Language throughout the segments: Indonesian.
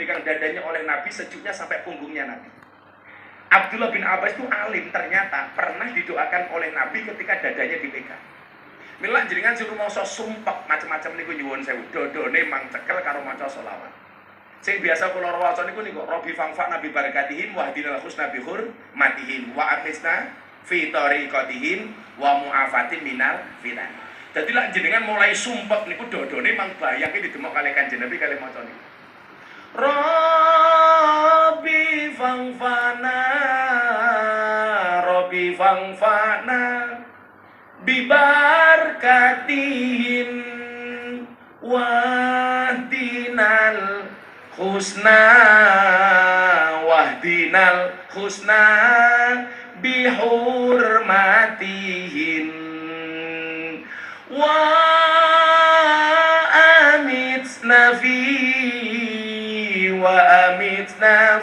dipegang dadanya oleh Nabi, sejuknya sampai punggungnya Nabi. Abdullah bin Abbas itu alim, ternyata pernah didoakan oleh Nabi ketika dadanya dipegang. Mila jenengan suruh maca sumpek macam-macam niku nyuwun sewu. Dodone mang cekel karo maca selawat. Sing biasa kula waca niku Rabbi fangfa nabi barakatihim wahdinal husna bi hurmatihim wa amisna fi tariqatihim wa mu'afatin minal fitan. Dadi lak jenengan mulai sumpek niku dodone mang bayangke didemok kalih Kanjeng Nabi kalih maca niku. Rabbi fangfana bibarkatin wahdinal husna bihurmatihin wa amitna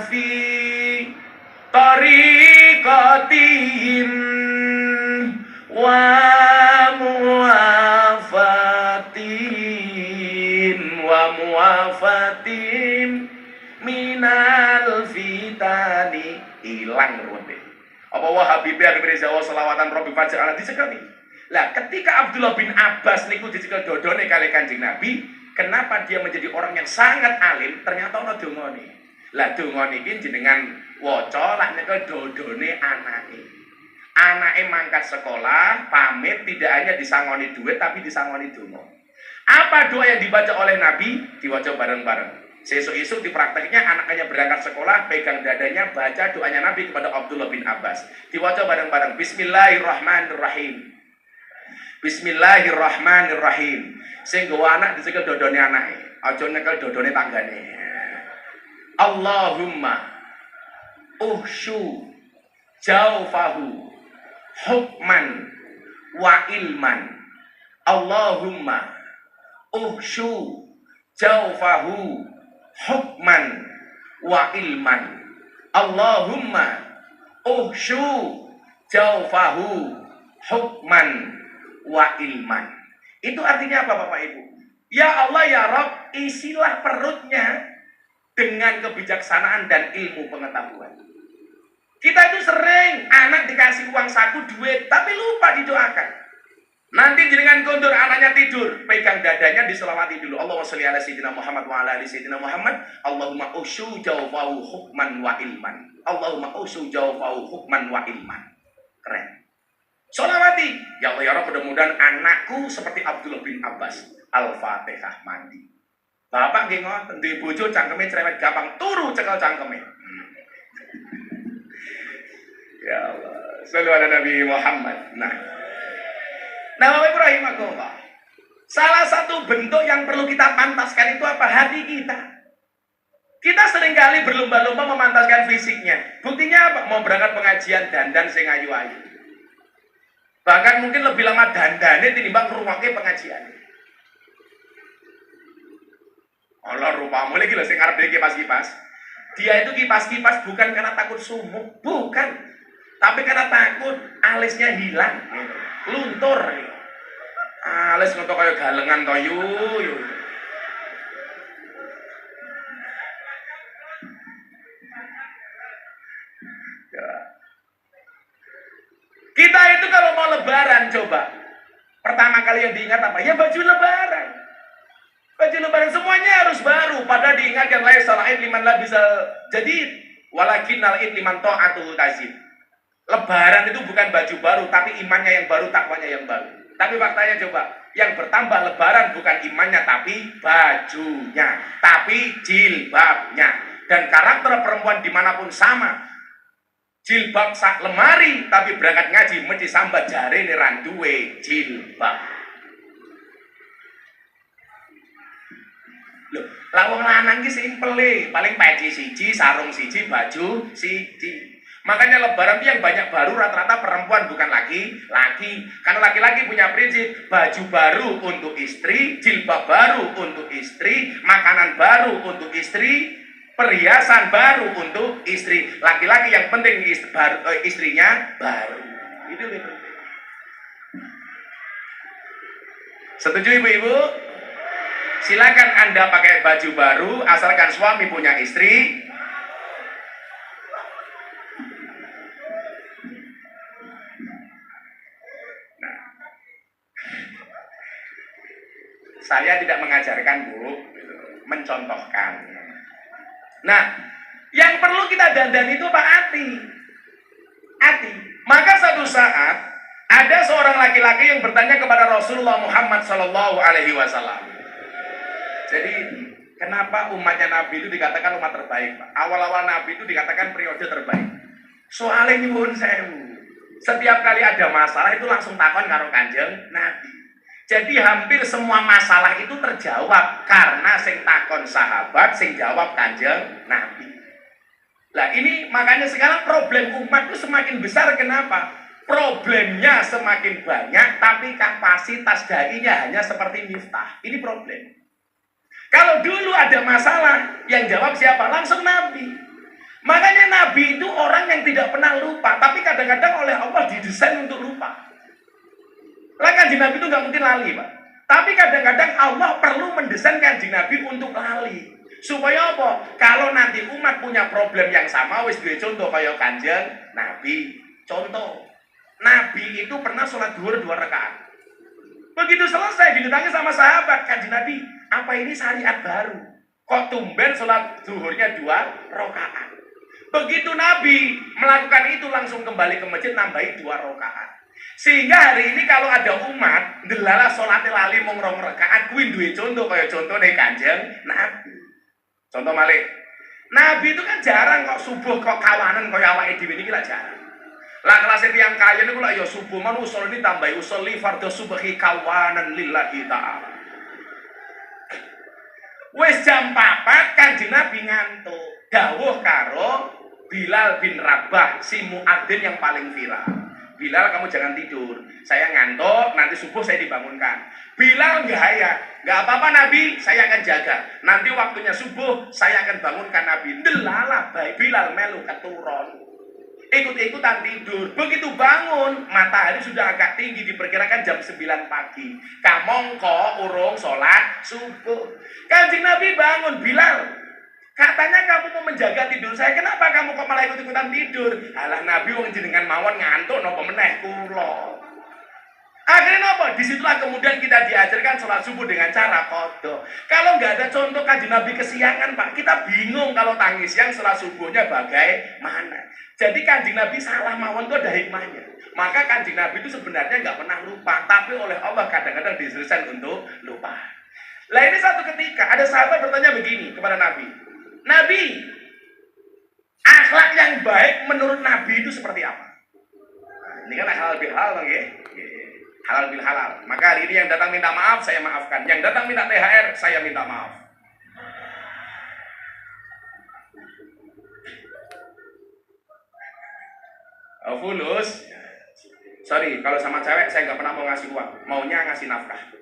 fi tariqatihim wa muafatin minal fitani. Hilang ruwete. Apa Wahabi Habib Reza selawatan Rabbi Fajr ala disekali. Lah ketika Abdullah bin Abbas niku dicekel dodone kali Kanjeng Nabi, kenapa dia menjadi orang yang sangat alim? Ternyata ana dongane. Lah dongane iki jenengan waca lak nyekel dodone anake. Anake mangkat sekolah, pamit tidak hanya disangoni duit tapi disangoni donga. Apa doa yang dibaca oleh Nabi? Diwaca bareng-bareng. Sesuk-esuk diprakteknya anaknya berangkat sekolah, pegang dadanya, baca doanya Nabi kepada Abdullah bin Abbas. Diwaca bareng-bareng. Bismillahirrahmanirrahim. Bismillahirrahmanirrahim. Sing nggawa anak dicekel dodone anake, aja nyekel dodone tanggane. Allahumma uhsyu jaufahu hukman wa ilman. Allahumma uhsyu jaufahu hukman wa ilman. Allahumma uhsyu jaufahu hukman wa ilman. Itu artinya apa Bapak Ibu? Ya Allah ya Rabb, isilah perutnya dengan kebijaksanaan dan ilmu pengetahuan. Kita itu sering anak dikasih uang saku duit tapi lupa didoakan. Nanti jenengan kondur anaknya tidur, pegang dadanya diselawati dulu. Allahumma sholli ala sayyidina Muhammad wa ala ali sayyidina Muhammad. Allahumma usyu jawfahu hukman wa ilman. Allahumma usyu jawfahu hukman wa ilman. Keren. Sholawati. Ya Allah ya Rabb, mudah-mudahan anakku seperti Abdullah bin Abbas. Al-Fatihah mandi. Bapak nggih ngoten, duwe bojo cangkeme cerewet gampang turu cekel cangkeme. Ya Allah, sholli ala Nabi Muhammad. Nah, Bapak Ibu rahimakumullah. Salah satu bentuk yang perlu kita pantaskan itu apa? Hati kita. Kita seringkali berlomba-lomba memantaskan fisiknya. Buktinya apa? Mau berangkat pengajian dandan sing ayu-ayu. Bahkan mungkin lebih lama dandane tinimbang ngrungokke pengajian. Allah rupamu lagi lho sing arep kipas-kipas. Dia itu kipas-kipas bukan karena takut sumuk, bukan. Tapi karena takut alisnya hilang, luntur. Alis ngono kaya galengan to yu. Kita itu kalau mau lebaran coba. Pertama kali yang diingat apa? Ya baju lebaran. Baju lebaran semuanya harus baru. Padahal diingatkan la salahin liman la bisa jadi walakinnal id liman ta'atuhu tazid. Lebaran itu bukan baju baru, tapi imannya yang baru, takwanya yang baru. Tapi faktanya coba, yang bertambah lebaran bukan imannya, tapi bajunya, tapi jilbabnya. Dan karakter perempuan dimanapun sama. Jilbab sak lemari, tapi berangkat ngaji mesti sambat jare nih randuwe jilbab. Loh, lawang lanang ki simpele, paling peci siji, sarung siji, baju siji. Makanya lebaran itu yang banyak baru rata-rata perempuan, bukan laki-laki. Karena laki-laki punya prinsip, baju baru untuk istri, jilbab baru untuk istri, makanan baru untuk istri, perhiasan baru untuk istri. Laki-laki yang penting istrinya baru. Itu penting. Setuju ibu-ibu? Silakan Anda pakai baju baru asalkan suami punya istri. Nah, saya tidak mengajarkan, Bu, mencontohkan. Nah, yang perlu kita dandan itu apa? Hati. Maka satu saat ada seorang laki-laki yang bertanya kepada Rasulullah Muhammad Sallallahu Alaihi Wasallam. Jadi kenapa umatnya Nabi itu dikatakan umat terbaik, Pak? Awal-awal Nabi itu dikatakan periode terbaik. Soalnya nyuwun sewu. Setiap kali ada masalah itu langsung takon karo Kanjeng Nabi. Jadi hampir semua masalah itu terjawab karena sing takon sahabat, sing jawab Kanjeng Nabi. Nah ini makanya sekarang problem umat itu semakin besar. Kenapa? Problemnya semakin banyak tapi kapasitas dai-nya hanya seperti Miftah. Ini problem. Kalau dulu ada masalah yang jawab siapa? Langsung Nabi. Makanya Nabi itu orang yang tidak pernah lupa, tapi kadang-kadang oleh Allah didesain untuk lupa. Lah Kanjeng Nabi itu nggak mungkin lali, Pak. Tapi kadang-kadang Allah perlu mendesain Kanjeng Nabi untuk lali. Supaya apa? Kalau nanti umat punya problem yang sama, wis duwe contoh kaya Kanjeng Nabi. Contoh, Nabi itu pernah sholat duhur 2 rakaat. Begitu selesai didatangi sama sahabat, Kanjeng Nabi, apa ini syariat baru? Kok tumben sholat duhurnya 2 rakaat? Begitu Nabi melakukan itu langsung kembali ke masjid nambahi 2 rakaat. Sehingga hari ini kalau ada umat ndelala sholatnya lali mung 2 rakaat, kuwi duwe contoh kaya contone Kanjeng Nabi. Contoh malih, Nabi itu kan jarang kok subuh kok kawanan kaya awake dhewe niki lah jarang. Lah kelas tiyang kaya niku lak ya subuh man usul ini tambahi usolli fardhu subhi kawanan lillahi ta'ala. Wis jam 4 Kanjeng Nabi ngantuk. Dawuh karo Bilal bin Rabah si muadzin yang paling viral. Bilal, kamu jangan tidur, saya ngantuk, nanti subuh saya dibangunkan. Bilal nggak apa-apa Nabi, saya akan jaga. Nanti waktunya subuh, saya akan bangunkan Nabi. Delala baik Bilal melu keturun. Ikut-ikutan tidur. Begitu bangun, matahari sudah agak tinggi, diperkirakan jam 9 pagi. Kamongko urung sholat subuh. Kanjeng Nabi bangun, Bilal, katanya kamu mau menjaga tidur saya, kenapa kamu kok malah ikut-ikutan tidur? Alah Nabi wong jenengan mawon ngantuk napa meneh kula. Akhirnya napa? Disitulah kemudian kita diajarkan sholat subuh dengan cara qadha. Kalau nggak ada contoh Kanjeng Nabi kesiangan, Pak, kita bingung kalau tangis siang sholat subuhnya bagaimana. Jadi Kanjeng Nabi salah mawon itu ada hikmahnya. Maka Kanjeng Nabi itu sebenarnya nggak pernah lupa, tapi oleh Allah kadang-kadang didesain untuk lupa. Lah ini satu ketika ada sahabat bertanya begini kepada Nabi, Nabi, akhlak yang baik menurut Nabi itu seperti apa? Nah, ini kan halal bil halal, ya? Halal bil halal. Maka hari ini yang datang minta maaf, saya maafkan. Yang datang minta THR, saya minta maaf. Oh, fulus. Sorry, kalau sama cewek saya nggak pernah mau ngasih uang, maunya ngasih nafkah.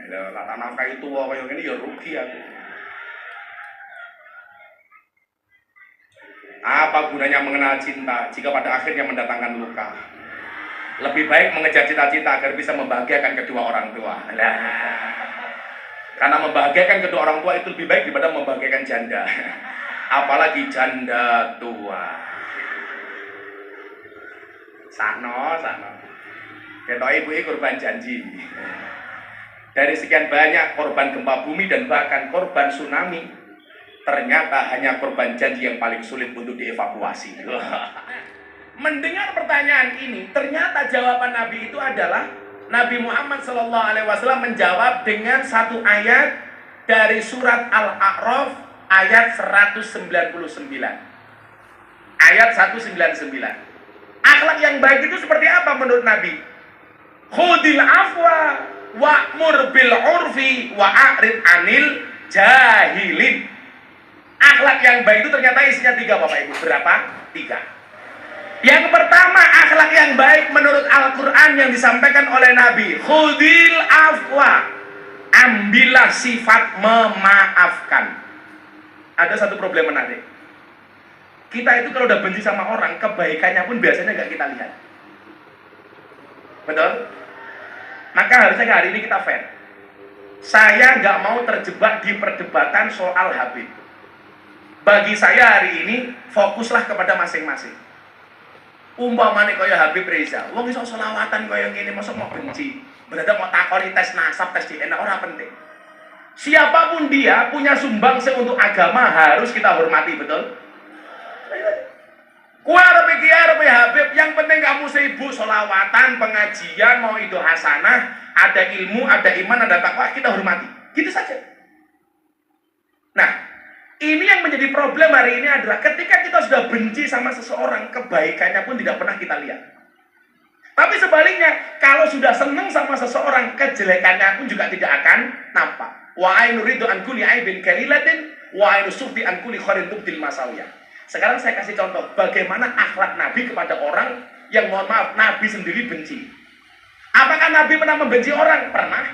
Lata nafkah itu kayak gini ya rugi aku. Apa gunanya mengenal cinta jika pada akhirnya mendatangkan luka? Lebih baik mengejar cita-cita agar bisa membahagiakan kedua orang tua. Nah, karena membahagiakan kedua orang tua itu lebih baik daripada membahagiakan janda. Apalagi janda tua. Sakno. Ketok ibu korban janji. Dari sekian banyak korban gempa bumi dan bahkan korban tsunami, ternyata hanya korban janji yang paling sulit untuk dievakuasi. Mendengar pertanyaan ini, ternyata jawaban Nabi itu adalah Nabi Muhammad SAW menjawab dengan satu ayat dari surat Al-A'raf ayat 199. Ayat 199. Akhlak yang baik itu seperti apa menurut Nabi? Khudil afwa wa'mur bil urfi wa'arid anil jahilin. Akhlak yang baik itu ternyata isinya 3, Bapak Ibu. Berapa? 3. Yang pertama, akhlak yang baik menurut Al-Quran yang disampaikan oleh Nabi, khudil afwa, ambillah sifat memaafkan. Ada satu problem menarik. Kita itu kalau udah benci sama orang, kebaikannya pun biasanya nggak kita lihat. Betul? Maka harusnya hari ini kita fair. Saya nggak mau terjebak di perdebatan soal Habib. Bagi saya hari ini fokuslah kepada masing-masing. Umpamane kaya Habib Reza, wong iso selawatan kaya ngene mosok mau benci. Berarti mau takoni tes nasab, tes DNA ora penting. Siapapun dia punya sumbangsi untuk agama harus kita hormati, betul? Kue arep iki arep Habib, yang penting kamu sibuk selawatan, pengajian, mau itu hasanah, ada ilmu, ada iman, ada takwa, kita hormati. Gitu saja. Nah, ini yang menjadi problem hari ini adalah ketika kita sudah benci sama seseorang, kebaikannya pun tidak pernah kita lihat. Tapi sebaliknya, kalau sudah senang sama seseorang, kejelekannya pun juga tidak akan nampak. Wa ainu ridu an kulli aibin kalilatin wa ainu sufti an kulli khairin tubdil masawiyah. Sekarang saya kasih contoh bagaimana akhlak Nabi kepada orang yang mohon maaf Nabi sendiri benci. Apakah Nabi pernah membenci orang? Pernah.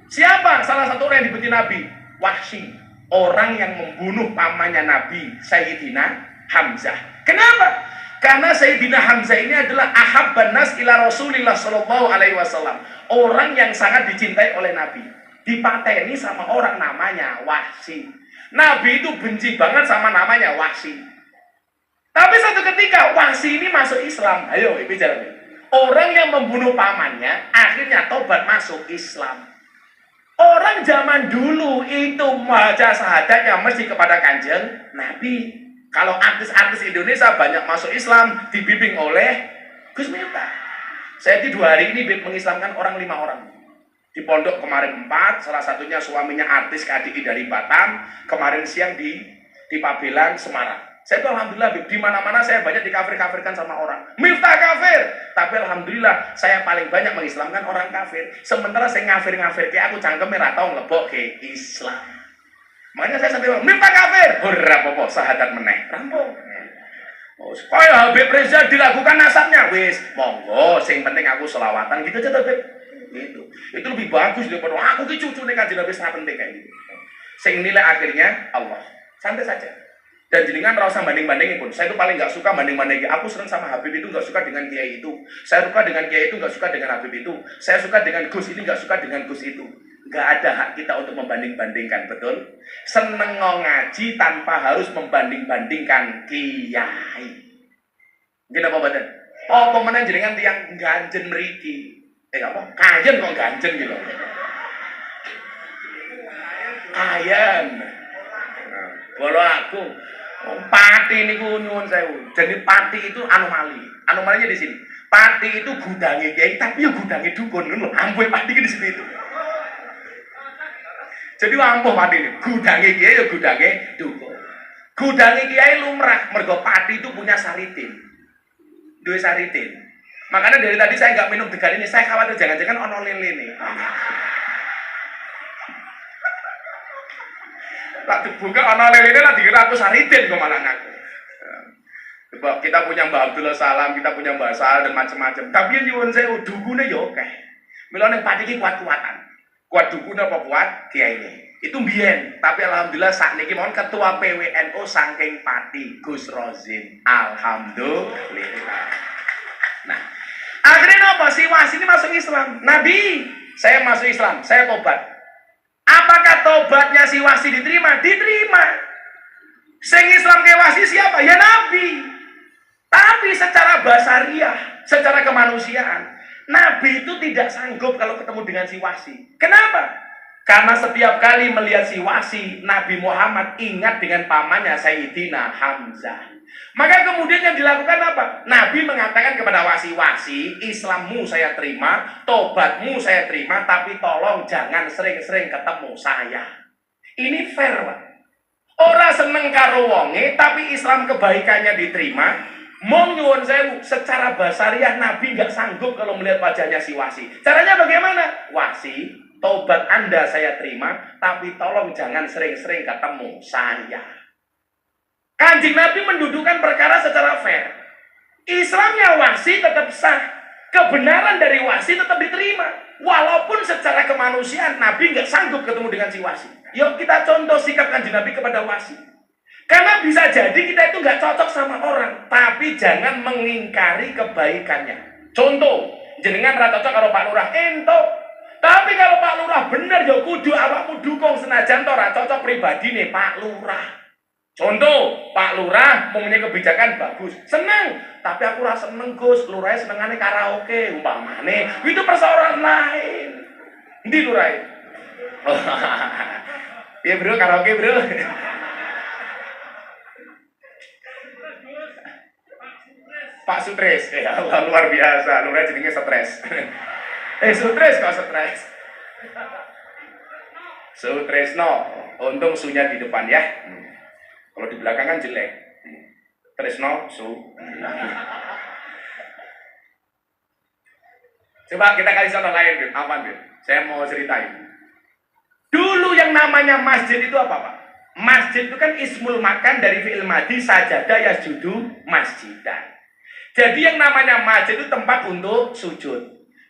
Siapa salah satu orang yang dibenci Nabi? Wahsy, orang yang membunuh pamannya Nabi, Sayyidina Hamzah. Kenapa? Karena Sayyidina Hamzah ini adalah ahabban nas ila Rasulillah sallallahu alaihi wasallam. Orang yang sangat dicintai oleh Nabi. Dipateni sama orang namanya Wahsy. Nabi itu benci banget sama namanya Wahsy. Tapi satu ketika Wahsy ini masuk Islam. Ayo bicara. Orang yang membunuh pamannya akhirnya tobat masuk Islam. Orang zaman dulu itu baca syahadatnya mesti kepada Kanjeng Nabi. Kalau artis-artis Indonesia banyak masuk Islam dibimbing oleh Gus Miftah. Saya di 2 hari ini mengislamkan orang 5 orang. Di pondok kemarin 4, salah satunya suaminya artis KDI dari Batam, kemarin siang di Pabelan, Semarang. Saya tuh alhamdulillah di mana-mana saya banyak dikafir-kafirkan sama orang. Miftah kafir, tapi alhamdulillah saya paling banyak mengislamkan orang kafir. Sementara saya ngafir-ngafir kayak aku cangkeme ra tau nglebok ke Islam. Makanya saya sampai Miftah kafir, ora apa-apa syahadat meneh. Rampung. Oh, supaya Habib Reza dilakukan nasabnya, wis monggo, sing penting aku selawatan gitu aja Habib. Gitu. Itu lebih bagus daripada aku ki cucune Kanjeng Nabi sangat penting kayak gitu. Sing nilai akhirnya Allah. Santai saja. Dan jenengan ora usah banding-bandingin pun. Saya itu paling nggak suka banding-bandingin. Aku senang sama Habib itu, nggak suka dengan kiai itu. Saya suka dengan kiai itu, nggak suka dengan Habib itu. Saya suka dengan Gus ini, nggak suka dengan Gus itu. Nggak ada hak kita untuk membanding-bandingkan, betul? Seneng ngaji tanpa harus membanding-bandingkan kiai. Gini apa badan? Oh, pemenang jenengan tiang ganjen meriki. Apa? Kayen kok ganjen gitu. Kayen. Nah, kalau aku pati niku nyuwun sewu. Jadi pati itu anomali. Anomalinya di sini. Pati itu gudange kiai tapi ya gudange dukun ngono. Ampuh pati di sini itu. Jadi ampuh pati ini. Gudange kiai ya gudange dukun. Gudange kiai lumrah mergo pati itu punya saritin. Duwe saritin. Makanya dari tadi saya nggak minum degan ini, saya khawatir jangan-jangan ono lele nih. Tak dibuka ono lele ini, lah dikira aku saritin kemana aku. Kita punya Mbak Abdullah Salam, kita punya Mbak Sal dan macam-macam. Tapi yang nyuwun saya dukune yo oke. Mila ning pati iki kuat-kuatan. Kuat dukune apa kuat kiai ini. Itu mbiyen, tapi alhamdulillah sakniki mohon ketua PWNU saking Pati Gus Rozin. Alhamdulillah. Nah, akhirnya apa? Si Wahsy ini masuk Islam. Nabi, saya masuk Islam, saya tobat. Apakah tobatnya si Wahsy diterima? Diterima. Sing Islam ke Wahsy siapa? Ya Nabi. Tapi secara basariah, secara kemanusiaan, Nabi itu tidak sanggup kalau ketemu dengan si Wahsy. Kenapa? Karena setiap kali melihat si Wahsy, Nabi Muhammad ingat dengan pamannya Sayyidina Hamzah. Maka kemudian yang dilakukan apa? Nabi mengatakan kepada Wahsy, Wahsy, Islammu saya terima, tobatmu saya terima, tapi tolong jangan sering-sering ketemu saya. Ini fair, Pak. Orang seneng karo wonge, tapi Islam kebaikannya diterima. Mong nyuwun sewu, secara basariah Nabi nggak sanggup kalau melihat wajahnya si Wahsy. Caranya bagaimana? Wahsy, tobat Anda saya terima, tapi tolong jangan sering-sering ketemu saya. Kanjeng Nabi mendudukkan perkara secara fair. Islamnya Wahsy tetap sah. Kebenaran dari Wahsy tetap diterima. Walaupun secara kemanusiaan Nabi nggak sanggup ketemu dengan si Wahsy. Yuk kita contoh sikap Kanjeng Nabi kepada Wahsy. Karena bisa jadi kita itu nggak cocok sama orang. Tapi jangan mengingkari kebaikannya. Contoh, jenengan ra cocok karo Pak Lurah entuk. Tapi kalau Pak Lurah bener ya kudu awakmu dukung senajan to ra cocok pribadine Pak Lurah. Contoh, Pak Lurah mempunyai kebijakan bagus, seneng. Tapi aku rasa seneng Gus, Lurahnya senengane karaoke, umpamane. Itu persoalan lain. Endi Lurah? Ya bro, karaoke bro. Pak Sutres, ya Allah luar biasa, Lurah jadinya stres. Sutres kok stres? Sutresno, untung sunya di depan ya. Kalau di belakang kan jelek. Tresno, su. Coba kita kasih contoh lain, apa Bin? Saya mau ceritain. Dulu yang namanya masjid itu apa Pak? Masjid itu kan ismul makan dari fi'il madi sajada yasjudu masjidan. Jadi yang namanya masjid itu tempat untuk sujud.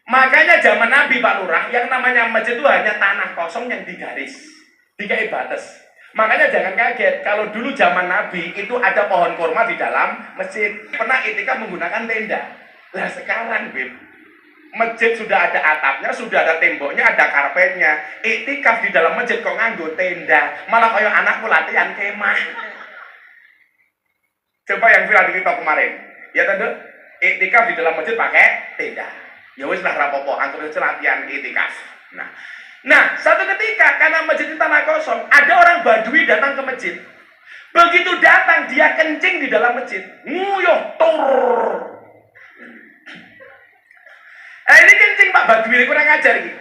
Makanya zaman Nabi Pak Lurah, yang namanya masjid itu hanya tanah kosong yang digaris, dikai batas. Makanya jangan kaget kalau dulu zaman Nabi itu ada pohon kurma di dalam masjid. Pernah itikaf menggunakan tenda. Lah sekarang Bib, masjid sudah ada atapnya, sudah ada temboknya, ada karpetnya. Itikaf di dalam masjid kok nganggo tenda, malah kayak anakku latihan kemah. Coba yang viral di TikTok kemarin. Ya tante, itikaf di dalam masjid pakai tenda. Ya wis lah rapopo, antur latihan itikaf. Nah, satu ketika karena masjid itu tanah kosong, ada orang Badui datang ke masjid. Begitu datang, dia kencing di dalam masjid. Nguyuh, tur. Ini kencing Pak Badui, kurang ajar gitu.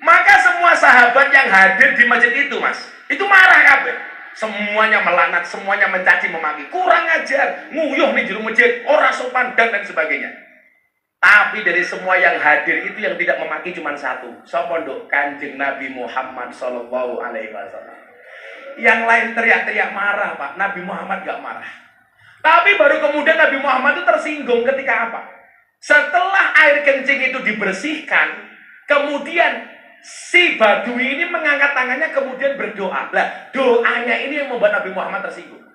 Maka semua sahabat yang hadir di masjid itu, Mas, itu marah kabeh. Semuanya melaknat, semuanya mencaci, memaki. Kurang ajar, nguyuh nih juru masjid, ora sopan dan lain sebagainya. Tapi dari semua yang hadir itu yang tidak memaki cuma satu. Sapa nduk? Kanjeng Nabi Muhammad sallallahu alaihi wasallam. Yang lain teriak-teriak marah, Pak. Nabi Muhammad gak marah. Tapi baru kemudian Nabi Muhammad itu tersinggung ketika apa? Setelah air kencing itu dibersihkan, kemudian si Badui ini mengangkat tangannya kemudian berdoa. Lah, doanya ini yang membuat Nabi Muhammad tersinggung.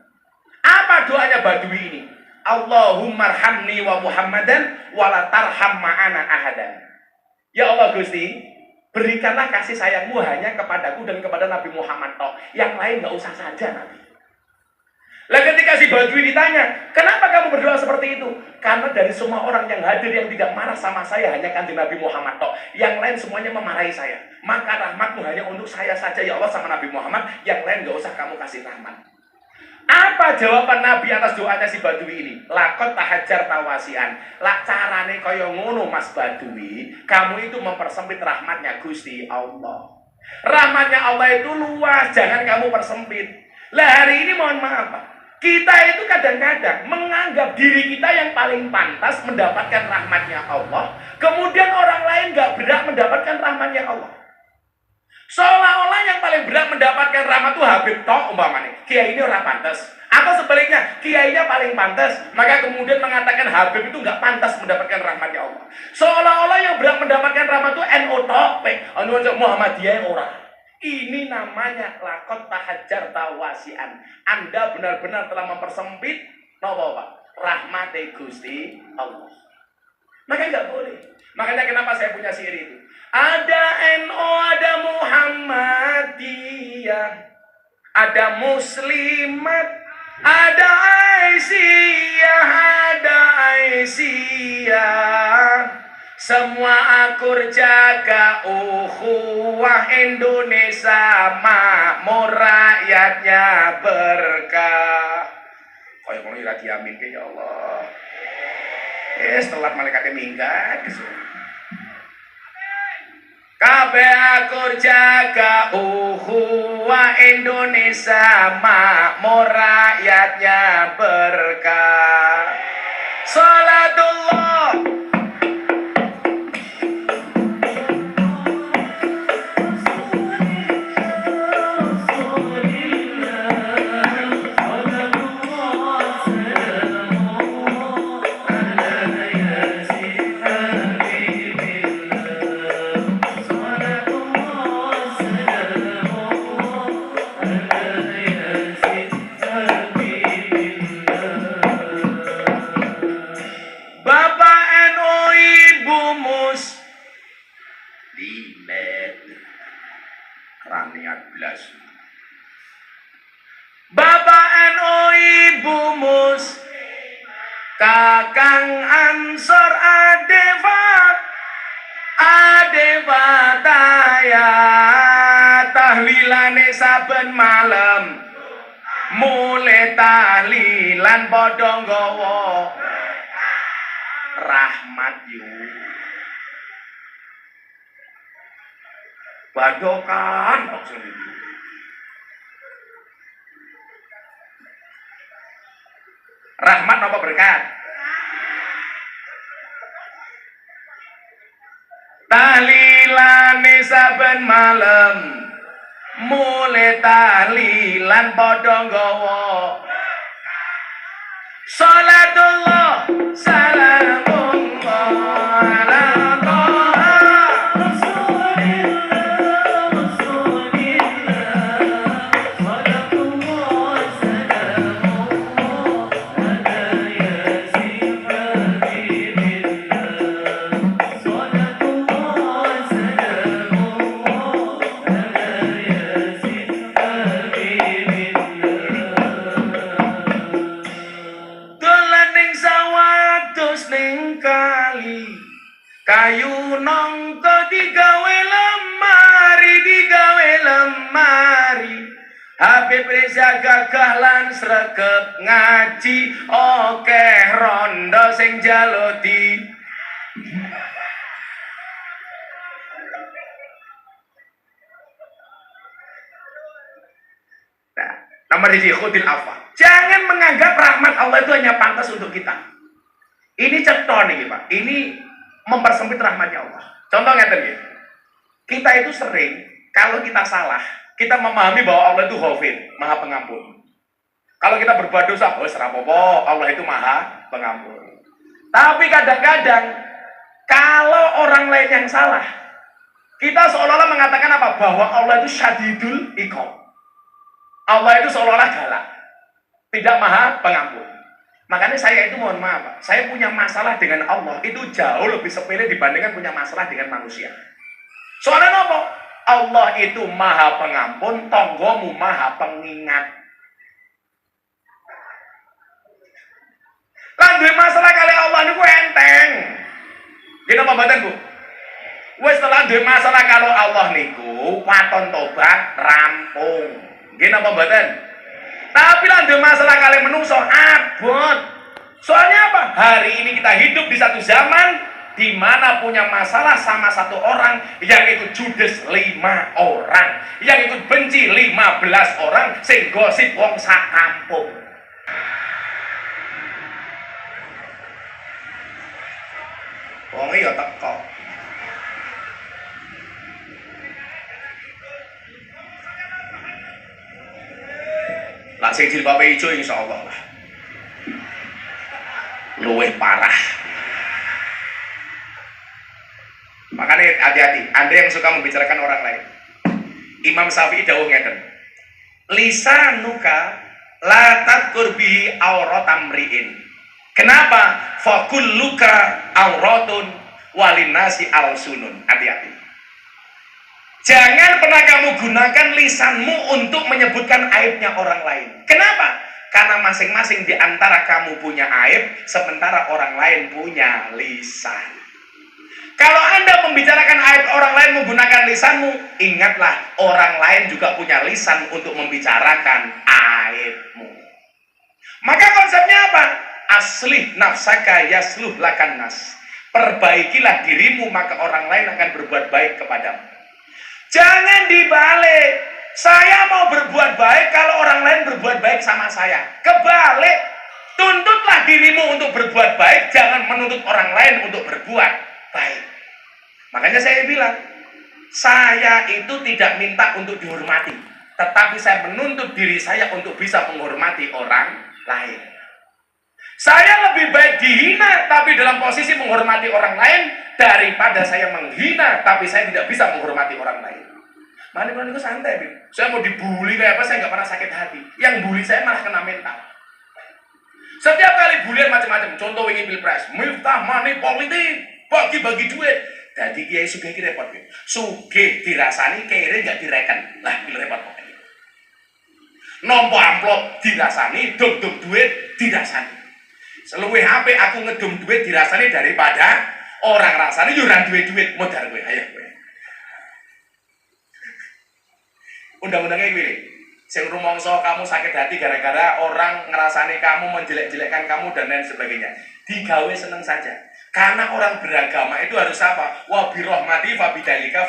Apa doanya Badui ini? Allahumma arhamni wa Muhammadan wala tarham ma'ana ahadan. Ya Allah Gusti, berikanlah kasih sayangmu hanya kepadaku dan kepada Nabi Muhammad toh. Yang lain gak usah saja Nabi. Lah ketika si Badui ditanya, kenapa kamu berdoa seperti itu? Karena dari semua orang yang hadir yang tidak marah sama saya hanya kanjeng Nabi Muhammad toh. Yang lain semuanya memarahi saya. Maka rahmatmu hanya untuk saya saja ya Allah sama Nabi Muhammad. Yang lain gak usah kamu kasih rahmat. Apa jawaban Nabi atas doanya si Badui ini? Lakot tahajar tawasian. Lah carane kaya ngono Mas Badui, kamu itu mempersempit rahmatnya Gusti Allah. Rahmatnya Allah itu luas, jangan kamu persempit. Lah hari ini mohon maaf Pak, kita itu kadang-kadang menganggap diri kita yang paling pantas mendapatkan rahmatnya Allah, kemudian orang lain gak berhak mendapatkan rahmatnya Allah. Seolah-olah yang paling berat mendapatkan rahmat itu Habib tok umpamanya. Kiai ini orang pantas. Atau sebaliknya, kiainya paling pantas, maka kemudian mengatakan Habib itu nggak pantas mendapatkan rahmatnya Allah. Seolah-olah yang berat mendapatkan rahmat itu NU tok, Muhammadiyah orang. Ini namanya lakot tahajar tawasian. Anda benar-benar telah mempersempit napa Pak? Rahmat Gusti Allah. Maka nggak boleh. Makanya kenapa saya punya syair itu? Ada NU, ada Muhammadiyah, ada Muslimat, ada Aisyah, ada Aisyah. Semua akur jaga ukhuwah Indonesia makmur rakyatnya berkah. Kaya ngono ora diaminke ya Allah. Telat malaikate minggat. Kabeh akur jaga ukhuwah Indonesia makmur rakyatnya berkah. Salatullah. Bapak saben malam mulai tahlilan padha nggawa rahmat yu badokan kok sendiri. Rahmat apa berkat? Tahlilane saben malam mulai tahlilan padha nggawa salatullah salamullah ala toha rasulillah salatullah salamullah ala yasin habibillah salatullah salamullah ala yasin kayu nongko digawe lemari Habib Reza gagah lan sregep ngaji okeh rondo sing jaloti nah, nomor hiji khudil afwa. Jangan menganggap rahmat Allah itu hanya pantas untuk kita. Ini ceton nih Pak. Ini mempersempit rahmatnya Allah. Contoh ngeten nggih. Kita itu sering kalau kita salah, kita memahami bahwa Allah itu Ghafir, Maha Pengampun. Kalau kita berbuat dosa, oh serapopo, Allah itu Maha Pengampun. Tapi kadang-kadang kalau orang lain yang salah, kita seolah-olah mengatakan apa? Bahwa Allah itu syadidul iqab. Allah itu seolah-olah galak, tidak Maha Pengampun. Makanya saya itu mohon maaf, Pak. Saya punya masalah dengan Allah itu jauh lebih sepele dibandingkan punya masalah dengan manusia. Soalnya apa? Allah itu Maha Pengampun, tonggomu Maha Pengingat. Lan duwe masalah kali Allah niku enteng. Gini apa mboten, Bu? Wis telah duwe masalah kalau Allah niku waton tobat rampung. Gini apa mboten? Tapi lah ada masalah kalian menungso abot. Soalnya apa? Hari ini kita hidup di satu zaman di mana punya masalah sama satu orang, yang ikut judes 5 orang, yang ikut benci 15 orang, sing gosip wong sak kampung. Wong ya teko. Lah sing jilbabe ijo insyaallah lah. Luwih parah. Makanya hati-hati, Anda yang suka membicarakan orang lain. Imam Syafi'i dawuh ngeten. Lisanuka la tadkur bi auratam riin. Kenapa? Fakulluka auratun walinasi alsunun. Hati-hati. Jangan pernah kamu gunakan lisanmu untuk menyebutkan aibnya orang lain. Kenapa? Karena masing-masing di antara kamu punya aib, sementara orang lain punya lisan. Kalau Anda membicarakan aib orang lain menggunakan lisanmu, ingatlah orang lain juga punya lisan untuk membicarakan aibmu. Maka konsepnya apa? Aslih nafsaka yasluh lakan nas. Perbaikilah dirimu, maka orang lain akan berbuat baik kepadamu. Jangan dibalik. Saya mau berbuat baik kalau orang lain berbuat baik sama saya. Kebalik. Tuntutlah dirimu untuk berbuat baik, jangan menuntut orang lain untuk berbuat baik. Makanya saya bilang, saya itu tidak minta untuk dihormati, tetapi saya menuntut diri saya untuk bisa menghormati orang lain. Saya lebih baik dihina tapi dalam posisi menghormati orang lain daripada saya menghina tapi saya tidak bisa menghormati orang lain. Mana itu santai, Bim. Saya mau dibully kayak apa, saya nggak pernah sakit hati. Yang bully saya malah kena mental. Setiap kali bulian macam-macam. Contoh ini pilpres, miftah money politik, bagi-bagi duit. Jadi kiai sugih ki repot, Bim. Sugih dirasani, kere nggak direken. Lah, pilih repot pokoknya. Nompo amplop dirasani, dom-dom duit dirasani. Seluwih HP aku ngedum duit dirasani daripada orang rasani yuran duit-duit modal gue. Ayo gue. Undang-undangnya gini. Sing rumangsa kamu sakit hati gara-gara orang ngerasani kamu, menjelek-jelekkan kamu dan lain sebagainya. Digawe seneng saja. Karena orang beragama itu harus apa? Wa bi rahmati fa bidzalika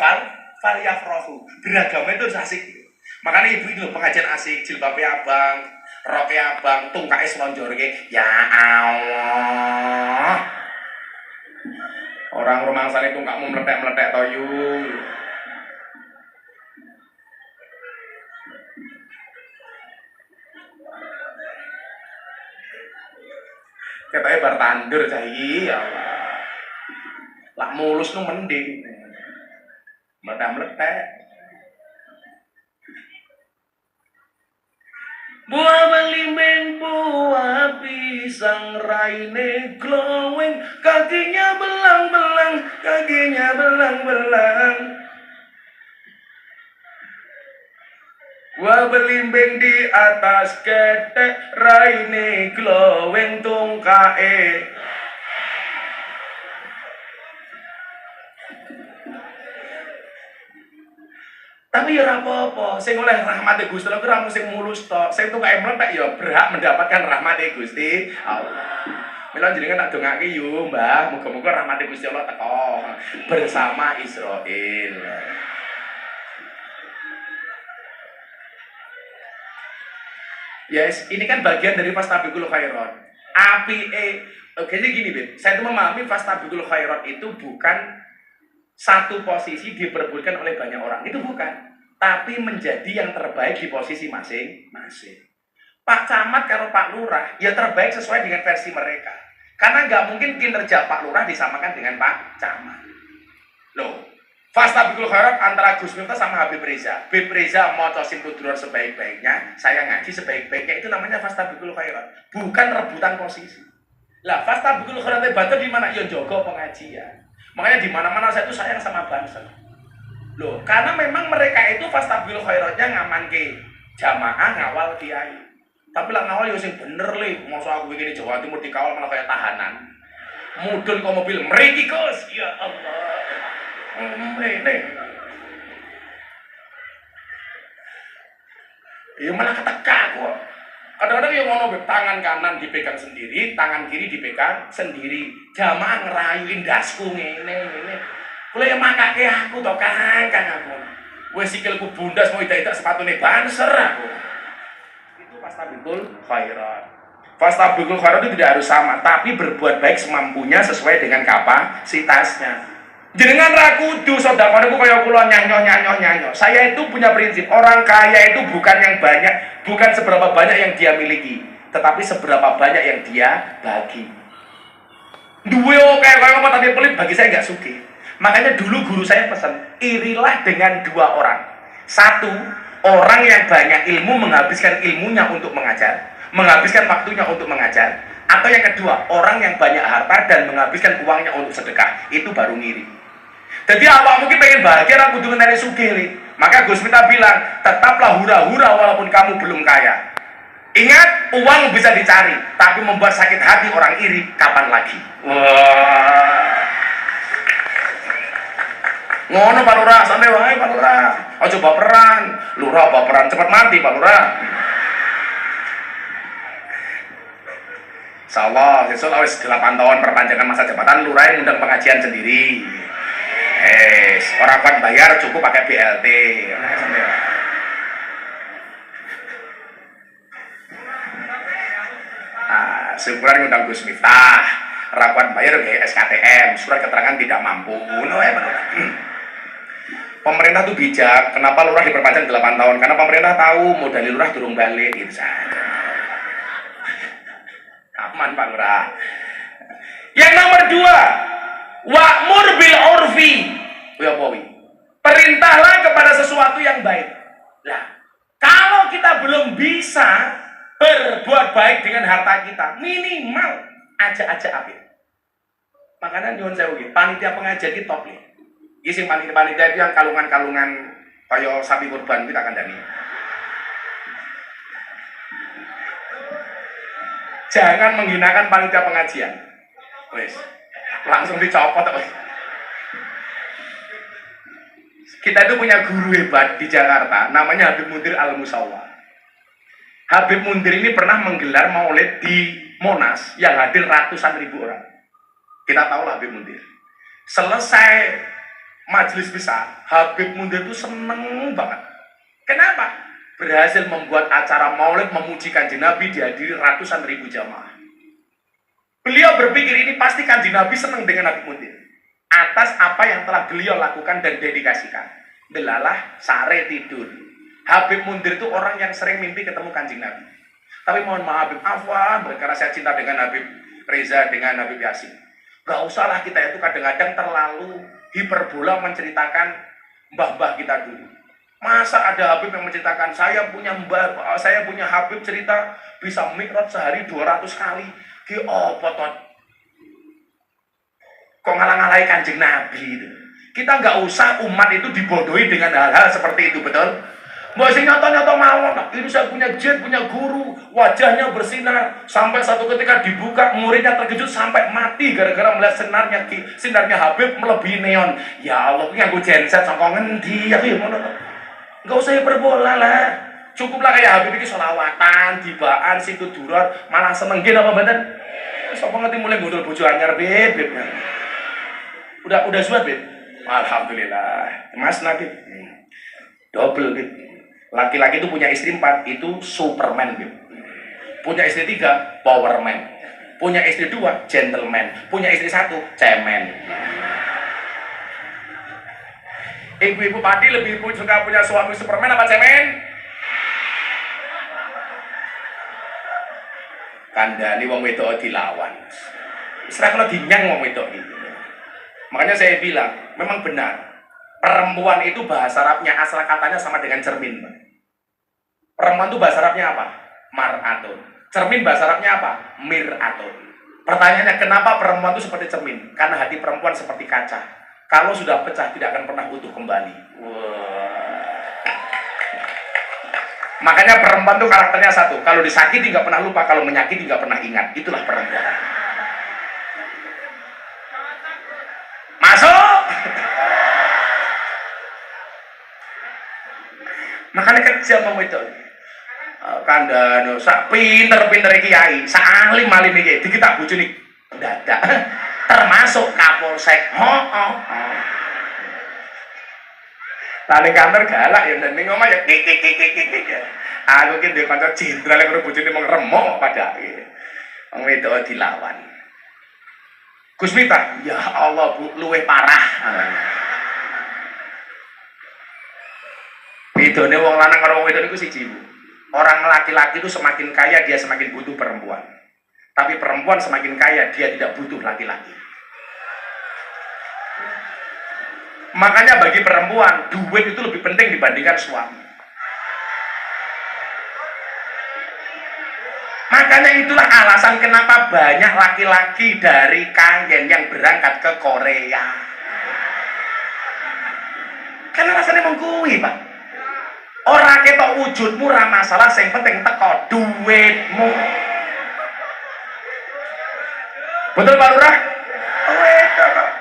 falyafrahu. Beragama itu harus asik. Makanya ibu itu pengajian asik, jilbabnya abang, roknya abang, tungkae selonjorke. Ya Allah. Orang rumangsane tungkakmu meletek-meletek to yu. Katanya bar tandur cai, ya Allah. Lak mulus nu mending. Meledak-meledak. Buah belimbing, buah pisang, raine glowing, kakinya belang-belang, kakinya belang-belang. Buah belimbing di atas ketek, raine glowing tungkae. Tapi ya apa-apa, sing oleh rahmate Gusti Allah ora mung sing mulus tok. Sing tungkae mletek ya berhak mendapatkan rahmate Gusti Allah. Mila jenengan tak dongake yo, Mbah, muga-muga rahmate Gusti Allah teko bersama Israil. Yes, ini kan bagian dari fastabiqul khairat. Oke, jadi gini, Bin. Saya itu memahami fastabiqul khairat itu bukan satu posisi diperebutkan oleh banyak orang. Itu bukan. Tapi menjadi yang terbaik di posisi masing-masing. Pak Camat kalau Pak Lurah, ya terbaik sesuai dengan versi mereka. Karena nggak mungkin kinerja Pak Lurah disamakan dengan Pak Camat. Loh, fastabiqul khairat antara Gus Miftah sama Habib Reza. Habib Reza mau simpuduror sebaik-baiknya, saya ngaji sebaik-baiknya, itu namanya fastabiqul khairat. Bukan rebutan posisi. Lah, fastabiqul khairat batal di mana? Ya jaga pengajian. Makanya di mana-mana saya itu sayang sama Banser. Loh, karena memang mereka itu fastabiqul khairatnya ngamanke jamaah ngawal kiai. Tapi lah ngawal ya sing bener le, masa aku begini Jawa Timur dikawal malah kayak tahanan. Mudun kok mobil mriki Gus. Ya Allah. Ini. Ya malah keteka kok. Kadang-kadang yang ngono tangan kanan dipegang sendiri, tangan kiri dipegang sendiri. Jamaah ngerayuin dasku ngene. Kula ya makake aku to Kang aku. Wis sikilku bundas mau idak-idak sepatune Banser aku. Itu fastabiqul khairat. Fastabiqul khairat itu tidak harus sama, tapi berbuat baik semampunya sesuai dengan kapasitasnya. Jenengan ra kudu sedekah niku kaya kula nyanyo. Saya itu punya prinsip, orang kaya itu bukan yang banyak, bukan seberapa banyak yang dia miliki, tetapi seberapa banyak yang dia bagi. Duwe oke kaya apa tapi pelit bagi saya enggak sugih. Makanya dulu guru saya pesan, irilah dengan dua orang. Satu, orang yang banyak ilmu menghabiskan ilmunya untuk mengajar, menghabiskan waktunya untuk mengajar. Atau yang kedua, orang yang banyak harta dan menghabiskan uangnya untuk sedekah. Itu baru ngiri. Jadi awak mungkin pengen bahagia, aku kudu ngenteni sugih. Maka Gus Miftah bilang, tetaplah hura-hura walaupun kamu belum kaya. Ingat, uang bisa dicari, tapi membuat sakit hati orang iri, kapan lagi? Wah. Ngono Pak Lurah, santai wae Pak Lurah. Aja baperan. Lurah baperan cepat mati Pak Lurah. Insyaallah, besok wis 8 tahun perpanjangan masa jabatan, Lurah ngundang pengajian sendiri. Orang kan bayar cukup pakai BLT. Syukuran ngundang Gus Miftah. Rakuan bayar kayak SKTM, surat keterangan tidak mampu. Pemerintah tuh bijak. Kenapa Lurah diperpanjang 8 tahun? Karena pemerintah tahu modal Lurah durung balik gitu saja. Aman Pak Lurah. Yang nomor 2, wa'mur bil urfi. Perintahlah kepada sesuatu yang baik. Nah, kalau kita belum bisa berbuat baik dengan harta kita, minimal aja apik. Makanya nyuwun sewu nggih, panitia pengajian iki top nih. Iki sing panitia itu yang kalungan-kalungan kaya sapi kurban kita kandhani. Jangan menghinakan panitia pengajian. Wes, langsung dicopot wes. Kita itu punya guru hebat di Jakarta, namanya Habib Muntir Al Musawwa. Habib Mundir ini pernah menggelar maulid di Monas yang hadir ratusan ribu orang. Kita tahu lah Habib Mundir. Selesai majelis besar, Habib Mundir itu seneng banget. Kenapa? Berhasil membuat acara maulid memuji Kanjeng Nabi dihadiri ratusan ribu jamaah. Beliau berpikir ini pasti Kanjeng Nabi senang dengan Habib Mundir atas apa yang telah beliau lakukan dan dedikasikan. Delalah sare tidur. Habib Mundir itu orang yang sering mimpi ketemu Kanjeng Nabi. Tapi mohon maaf Habib, afwan, karena saya cinta dengan Habib Reza, dengan Habib Yasin. Gak usahlah kita itu kadang-kadang terlalu hiperbola menceritakan mbah-mbah kita dulu. Masa ada Habib yang menceritakan, saya punya mbah, saya punya Habib cerita bisa mikrot sehari 200 kali. Ki opo tot? Kok ngalah-ngalahi Kanjeng Nabi itu? Kita nggak usah umat itu dibodohi dengan hal-hal seperti itu, betul? Mbak sing nyata-nyata mawon, ini saya punya jet, punya guru, wajahnya bersinar, sampai satu ketika dibuka, muridnya terkejut sampai mati gara-gara melihat sinarnya Habib melebihi neon. Ya Allah, ini aku genset sangka ngendi, aku ya ngono. Nggak usah hiperbola lah. Cukuplah kayak Habib ini selawatan, tibaan, situ duror, malah seneng gini apa badan? Sapa ngerti mulai godol bojo anyar, Beb. Udah suat, Beb. Alhamdulillah. Mas Nabi. Double, Beb. Laki-laki itu punya istri 4, itu Superman, Beb. Punya istri 3, Powerman. Punya istri 2, Gentleman. Punya istri 1, Cemen. Ibu-ibu padi lebih suka punya suami Superman apa Cemen? Kandani wong wedok dilawan. Serah kalau dinyang wong wedok itu. Makanya saya bilang, memang benar. Perempuan itu bahasa Arabnya asal katanya sama dengan cermin. Perempuan itu bahasa Arabnya apa? Mar'atun. Cermin bahasa Arabnya apa? Mir'atun. Pertanyaannya, kenapa perempuan itu seperti cermin? Karena hati perempuan seperti kaca. Kalau sudah pecah tidak akan pernah utuh kembali. Makanya perempuan itu karakternya satu. Kalau disakiti nggak pernah lupa, kalau menyakiti nggak pernah ingat. Itulah perempuan. Masuk. Makanya kejam mau itu. Kandano sak pinter-pinter kiai, sak alim-alim iki dikita bojone dadak. Termasuk Kapolsek. Lah ning kantor galak ya ning omah ya kik. Aku ki ndek kanca jenderal karo bojone mung remuk padake. Wong wedok dilawan. Gus Miftah, ya Allah Bu, luwih parah. Bedane wong lanang karo wong wedok niku siji, Bu. Orang laki-laki itu semakin kaya dia semakin butuh perempuan. Tapi perempuan semakin kaya dia tidak butuh laki-laki. Makanya bagi perempuan duit itu lebih penting dibandingkan suami. Makanya itulah alasan kenapa banyak laki-laki dari Kayen yang berangkat ke Korea. Karena rasanya menggui, Pak. Orang ketok wujudmu ra masalah, sing penting teko duitmu. Betul Pak Lurah?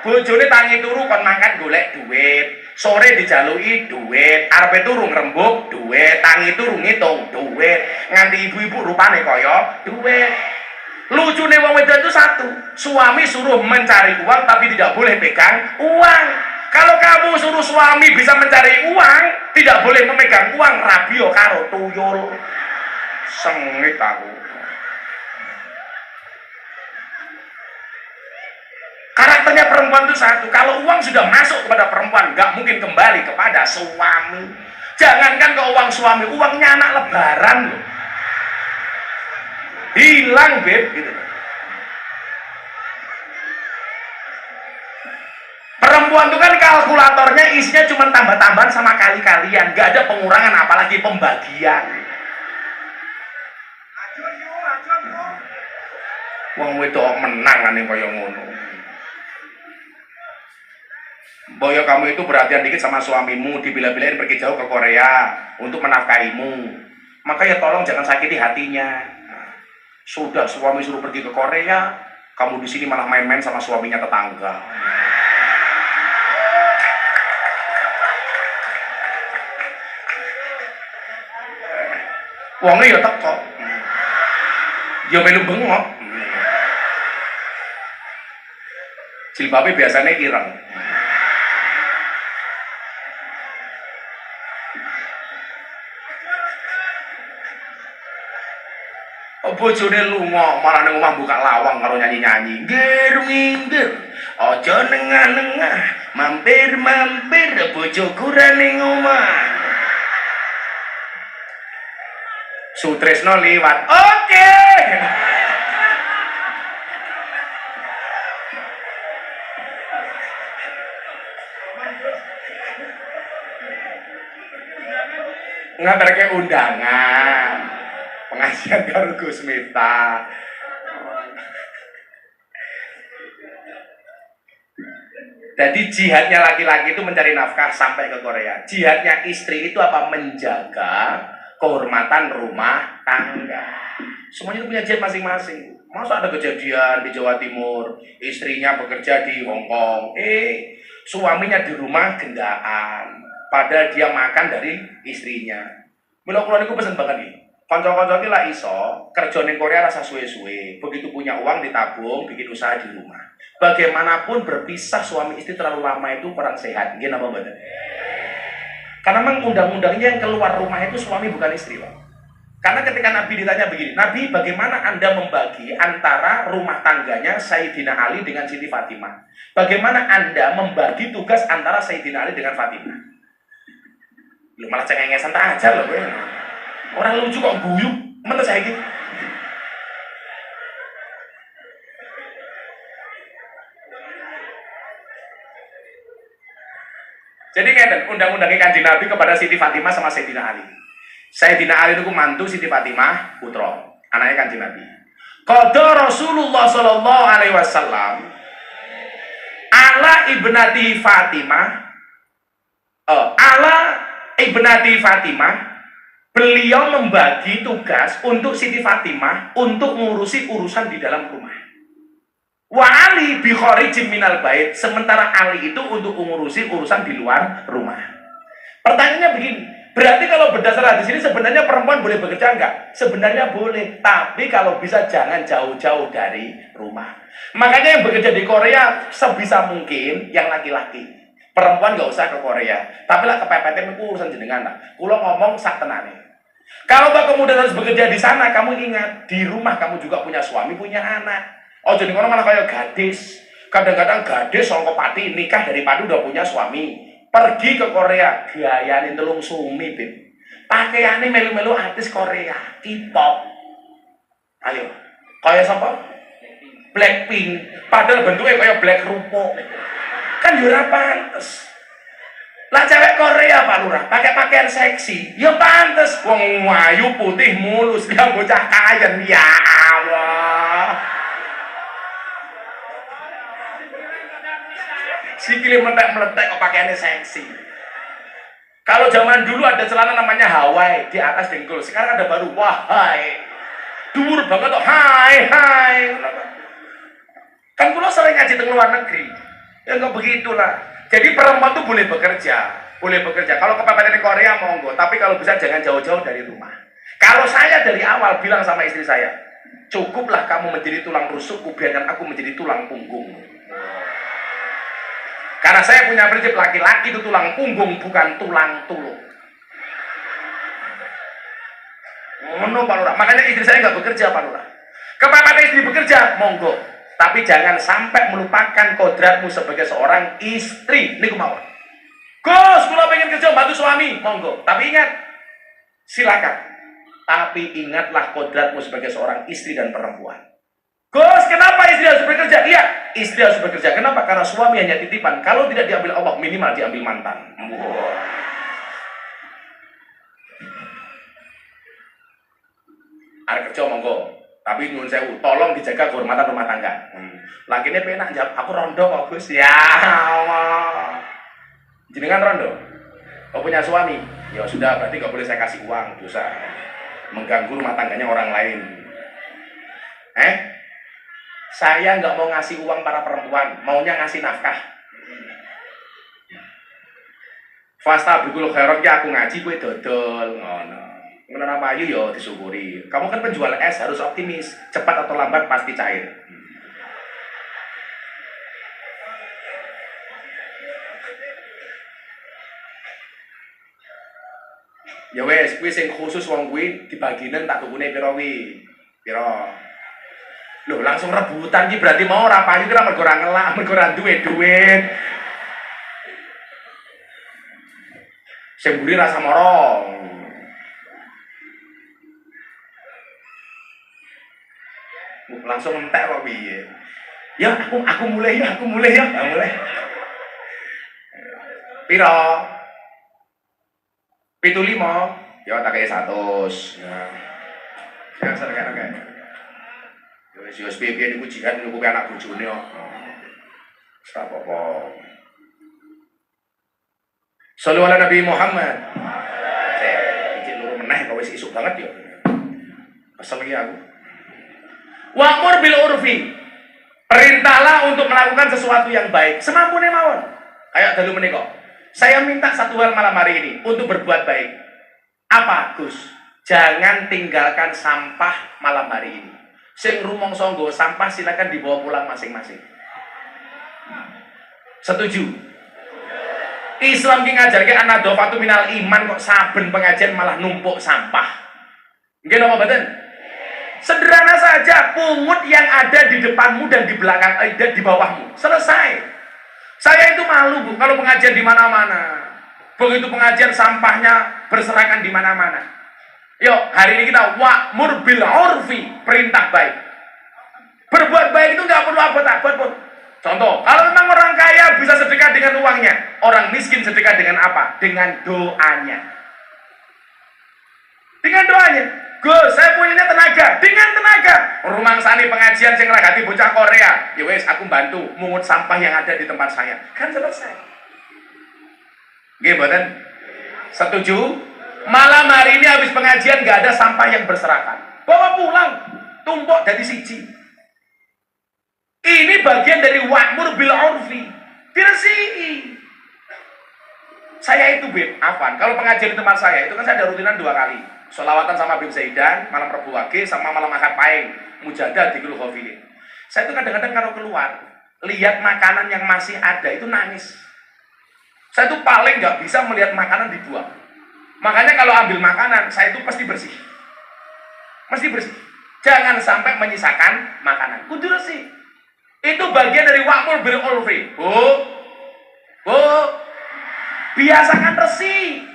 Bojone tangi turu kon mangkat golek duit. Sore dijaluki duit, arepe turu ngrembug duit, tangi turu ngitung duit. Nganti ibu-ibu rupane kaya duit. Lucune wong wedok itu satu, suami suruh mencari uang tapi tidak boleh pegang uang. Kalau kamu suruh suami bisa mencari uang, tidak boleh memegang uang, rabio karo tuyul. Sengit aku. Karakternya perempuan itu satu, kalau uang sudah masuk kepada perempuan, nggak mungkin kembali kepada suami. Jangankan ke uang suami, uangnya anak lebaran loh. Hilang, Beb, gitu. Perempuan itu kan kalkulatornya isinya cuma tambah-tambahan sama kali-kalian, nggak ada pengurangan apalagi pembagian. Wong wedok menang ane kaya ngono. Boyo kamu itu perhatian dikit sama suamimu, dibila-bilain pergi jauh ke Korea untuk menafkahimu. Maka ya tolong jangan sakiti hatinya. Sudah suami suruh pergi ke Korea, kamu di sini malah main-main sama suaminya tetangga. Wongnya ya teko, Ya melu bengok. Jilbabe biasanya ireng. Bojone lunga malah nang omah buka lawang karo nyanyi-nyanyi. Ngger minggir. Aja nengah-nengah. Mampir-mampir bojoku ra ning omah. Sutresno liwat. Oke. Ngaturke undangan. Pengajian karo Gus Miftah. Jadi jihadnya laki-laki itu mencari nafkah sampai ke Korea. Jihadnya istri itu apa? Menjaga kehormatan rumah tangga. Semuanya itu punya jihad masing-masing. Masa ada kejadian di Jawa Timur, istrinya bekerja di Hong Kong, suaminya di rumah gendaan, padahal dia makan dari istrinya. Mula kula niku pesen banget nih. Kanca-kanca iki lak iso kerja ning Korea rasa suwe-suwe. Begitu punya uang ditabung, bikin usaha di rumah. Bagaimanapun berpisah suami istri terlalu lama itu kurang sehat. Nggih napa mboten? Karena memang undang-undangnya yang keluar rumah itu suami bukan istri, Pak. Karena ketika Nabi ditanya begini, Nabi bagaimana Anda membagi antara rumah tangganya Sayyidina Ali dengan Siti Fatimah? Bagaimana Anda membagi tugas antara Sayyidina Ali dengan Fatimah? Lu malah cengengesan aja loh gue. Orang lucu kok guyup, menurut saya gitu. Jadi ngeten, undang-undangnya Kanjeng Nabi kepada Siti Fatimah sama Sayyidina Ali. Sayyidina Ali itu mantu Siti Fatimah, putra, anaknya Kanjeng Nabi. Qada Rasulullah sallallahu alaihi wasallam ala ibnati Fatimah, ala ibnati Fatimah. Beliau membagi tugas untuk Siti Fatimah untuk mengurusi urusan di dalam rumah. Wa Ali bi kharijim minal bait, sementara Ali itu untuk mengurusi urusan di luar rumah. Pertanyaannya begini, berarti kalau berdasar hadis ini sebenarnya perempuan boleh bekerja enggak? Sebenarnya boleh, tapi kalau bisa jangan jauh-jauh dari rumah. Makanya yang bekerja di Korea sebisa mungkin yang laki-laki. Perempuan nggak usah ke Korea, tapi lah kepepetin itu urusan jenengan lah. Kulo ngomong sak tenane. Kalau mbak kemudian harus bekerja di sana, kamu ingat di rumah kamu juga punya suami, punya anak. Oh jadi orang malah kayak gadis. Kadang-kadang gadis songko pati nikah dari padu udah punya suami, pergi ke Korea, gayanin telung sumi bib. Pakaiannya melu-melu artis Korea, K-pop. Ayo, kayak siapa? Blackpink. Padahal bentuknya kayak Black Rupo. Kan jurah pantes. Lah cewek Korea Pak Lurah pakai pakaian seksi, ya pantes. Wong wayu putih mulus, dia bocah kaya, ya Allah. Sikile meletek-meletek kok pakaiannya seksi. Kalau zaman dulu ada celana namanya Hawaii di atas dengkul, sekarang ada baru wahai. Dhuwur banget kok, hai. Kan kulo sering ngaji di luar negeri. Ya enggak begitulah. Jadi perempuan tuh boleh bekerja. Kalau kepepet di Korea monggo, tapi kalau bisa jangan jauh-jauh dari rumah. Kalau saya dari awal bilang sama istri saya, cukuplah kamu menjadi tulang rusukku, biarkan aku menjadi tulang punggung. Karena saya punya prinsip laki-laki itu tulang punggung, bukan tulang tulung. Ngono Pak Lurah. Makanya istri saya nggak bekerja Pak Lurah. Kepepet istri bekerja, monggo. Tapi jangan sampai melupakan kodratmu sebagai seorang istri. Ini kemauan. Gus, kalau pengen kerja bantu suami, monggo. Tapi ingat, silakan. Tapi ingatlah kodratmu sebagai seorang istri dan perempuan. Gus, kenapa istri harus bekerja? Iya, istri harus bekerja. Kenapa? Karena suami hanya titipan. Kalau tidak diambil Allah, minimal diambil mantan. Ada kerja, monggo. Tapi nyuwun sewu, tolong dijaga kehormatan rumah tangga. Lakinya penak jawab, aku rondo kok Gus. Ya Allah. Jenengan rondo? Kau punya suami? Ya sudah, berarti gak boleh saya kasih uang, dosa. Mengganggu rumah tangganya orang lain. Saya nggak mau ngasih uang para perempuan, maunya ngasih nafkah. Fasta bikul khairat ki aku ngaji kowe dodol ngono. Menara payu yo disyukuri. Kamu kan penjual es harus optimis, cepat atau lambat pasti cair. Ya wes, kuwi sing khusus wong kuwi dibaginen tak tukune pira kuwi? Pira? Loh, langsung rebutan iki berarti mau ora payu ki mergo ora ngelak, mergo ora duwe duit. Sing mburi rasa moro. Langsung entek kok piye? Ya aku mulai ya, aku mulai. Pira? 75. Ya tak kaya 100. Ya. Yang serkan kae. Ya wis piye-piye niku jihad niku anak bojone kok. Ora apa-apa. Shallu ala Nabi Muhammad. Iki loro meneh kok wis isuk banget ya. Kesel iki aku. Wa'mur bil urfi. Perintahlah untuk melakukan sesuatu yang baik semampune mawon. Kayak dalu menika. Saya minta satu hal malam hari ini untuk berbuat baik. Apa, Gus? Jangan tinggalkan sampah malam hari ini. Sing rumangsa nggawa sampah silakan dibawa pulang masing-masing. Setuju? Islam ki ngajarke an-nadhafatu minal iman, kok saben pengajian malah numpuk sampah. Nggih napa mboten? Sederhana saja, pungut yang ada di depanmu dan di belakang dan di bawahmu. Selesai. Saya itu malu, Bu, kalau pengajian di mana-mana. Begitu pengajian sampahnya berserakan di mana-mana. Yuk, hari ini kita wa'mur bil urfi, perintah baik. Berbuat baik itu nggak perlu abot-abot. Contoh, kalau memang orang kaya bisa sedekah dengan uangnya, orang miskin sedekah dengan apa? Dengan doanya. Dengan doanya. Gus, saya punya tenaga. Dengan tenaga. Rumangsani pengajian sing nglagati bocah Korea. Ya wes, aku bantu mungut sampah yang ada di tempat saya. Kan selesai. Nggih, mboten? Setuju? Malam hari ini habis pengajian nggak ada sampah yang berserakan. Bawa pulang, tumpuk dari siji. Ini bagian dari wa'mur bil urfi. Diresihi. Saya itu Afan, kalau pengajian di tempat saya itu kan saya ada rutinan 2 kali. Sholawatan sama Bim Zaidan, malam Rabu Wage, sama malam Ahad Paing, mujadah di Khofilin. Saya itu kadang-kadang kalau keluar, lihat makanan yang masih ada itu nangis. Saya itu paling nggak bisa melihat makanan dibuang. Makanya kalau ambil makanan, saya itu pasti bersih. Mesti bersih. Jangan sampai menyisakan makanan. Kudu bersih. Itu bagian dari wa'mur bil urfi. Bu, biasakan resi.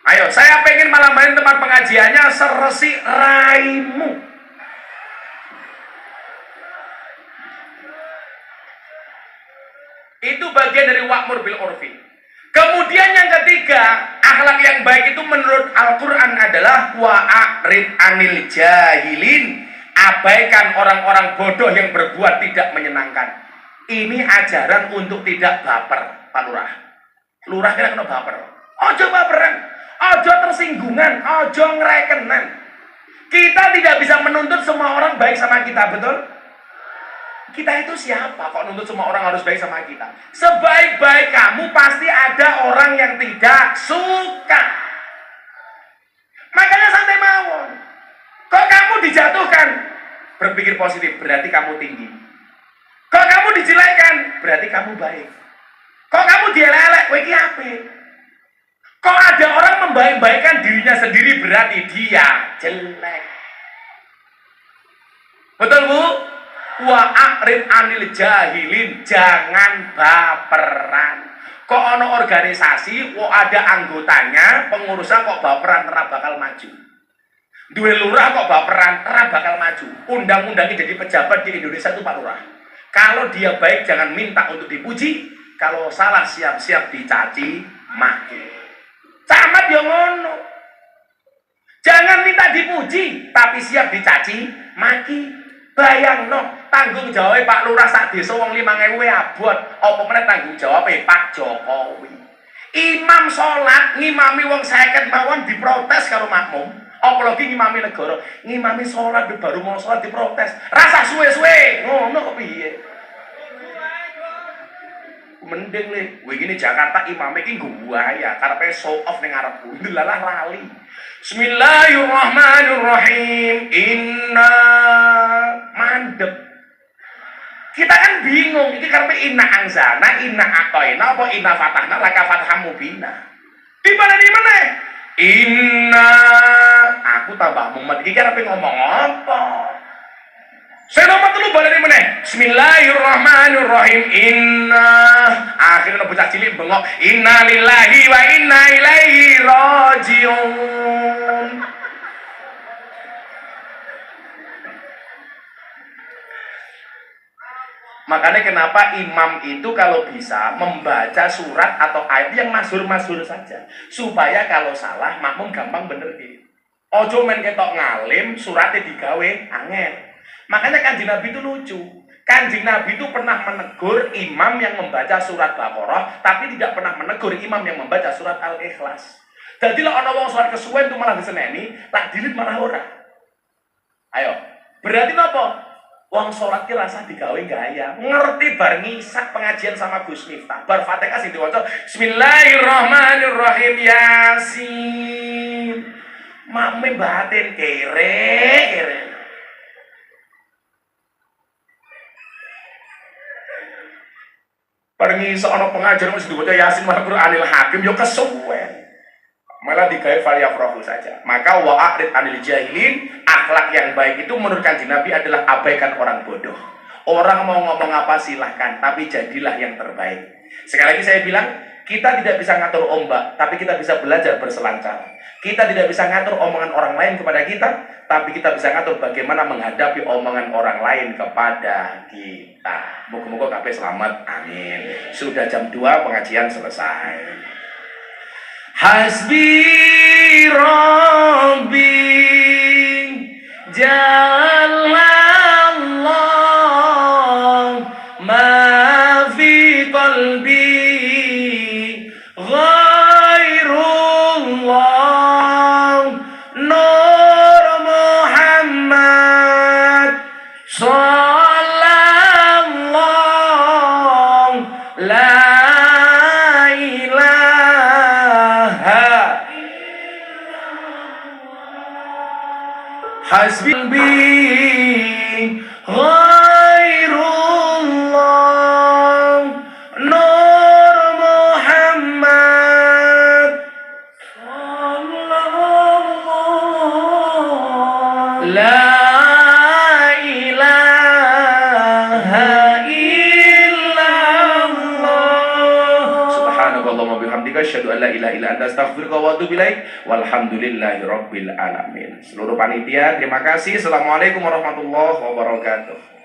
Ayo, saya pengen malam hari tempat pengajiannya seresi raimu. Itu bagian dari wa'mur bil urfi. Kemudian yang ketiga, akhlak yang baik itu menurut Al-Quran adalah wa'arid anil jahilin. Abaikan orang-orang bodoh yang berbuat tidak menyenangkan. Ini ajaran untuk tidak baper, Pak Lurah. Lurah kira kena baper. Ojo baperan, ojo tersinggungan, ojo ngerekenan. Kita tidak bisa menuntut semua orang baik sama kita, betul? Kita itu siapa kok nuntut semua orang harus baik sama kita? Sebaik-baik kamu pasti ada orang yang tidak suka. Makanya santai mawon. Kok kamu dijatuhkan? Berpikir positif, berarti kamu tinggi. Kok kamu dijelekan? Berarti kamu baik. Kok kamu dielek-elek? Kowe iki apik. Kok ada orang membaik-baikkan dirinya sendiri, berarti dia jelek. Betul, Bu? Wa'arid anil jahilin, jangan baperan. Kok ono organisasi, kok ada anggotanya, pengurusnya kok baperan, ora bakal maju. Duwe lurah kok baperan, ora bakal maju. Undang-undangnya jadi pejabat di Indonesia itu Pak Lurah. Kalau dia baik jangan minta untuk dipuji, kalau salah siap-siap dicaci maki. Camat yo ngono. Jangan minta dipuji, tapi siap dicaci maki. Bayangno, tanggung jawab Pak Lurah sak desa wong 5.000 abot. Apa meneh tanggung jawab Pak Jokowi. Imam salat ngimami wong 50 mawon diprotes karo makmum. Apalagi ngimami negara, ngimami salat baru mau salat diprotes. Rasa suwe-suwe ngono kok piye? Mending nih, begini Jakarta imamnya ini gua ya, karena show off ning ngarepku. Delalah lali. Bismillahirrahmanirrahim. Inna mandep. Kita kan bingung, ini karena inna anzana, inna atoina, apa inna fatahna, laka fatah mubina. Di mana? Inna, aku tambah mumet, ini karena ngomong apa? Saya nomor dulu balik ini mana? Bismillahirrahmanirrahim. Inna, akhirnya bocah cilik bengok. Inna lillahi wa inna ilaihi rajiun. Makanya kenapa imam itu kalau bisa membaca surat atau ayat yang masyhur-masyhur saja, supaya kalau salah makmum gampang bener gitu. Ojo men ketok ngalim suratnya digawe angel. Makanya Kanjeng Nabi itu lucu. Kanjeng Nabi itu pernah menegur imam yang membaca surat Baqarah, tapi tidak pernah menegur imam yang membaca surat Al-Ikhlas. Jadi lah ana wong surat kesuwen itu malah diseneni, tak dilit malah ora. Ayo, berarti napa? Wong sholat ki rasa digawe gaya. Ngerti bar ngisak pengajian sama Gus Miftah. Bar Fatihah sing diwaca Bismillahirrahmanirrahim Yasin. Makme batin kere. Bar ngisak ana pengajian wis diwaca Yasin malah Qur'anil Hakim yo kesuwen. Malah digawe falyafrahu saja. Maka wa'arid anil jahilin, akhlak yang baik itu menurut Kanjeng Nabi adalah abaikan orang bodoh. Orang mau ngomong apa silahkan, tapi jadilah yang terbaik. Sekali lagi saya bilang, kita tidak bisa ngatur ombak, tapi kita bisa belajar berselancar. Kita tidak bisa ngatur omongan orang lain kepada kita, tapi kita bisa ngatur bagaimana menghadapi omongan orang lain kepada kita. Moga-moga kabeh selamat, amin. Sudah jam 2 pengajian selesai. Hasbi Rabbi Jalallah ma fi qalbi ghairullah Nur Muhammad sallallahu la Hasbi ghairullah Nur Muhammad sallallahu la ilaha illallah Subhanakallahumma bihamdika asyhadu an la ilaha illa anta astaghfiruka wa atubu ilaik walhamdulillahi rabbil alamin. Seluruh panitia terima kasih. Assalamualaikum warahmatullahi wabarakatuh.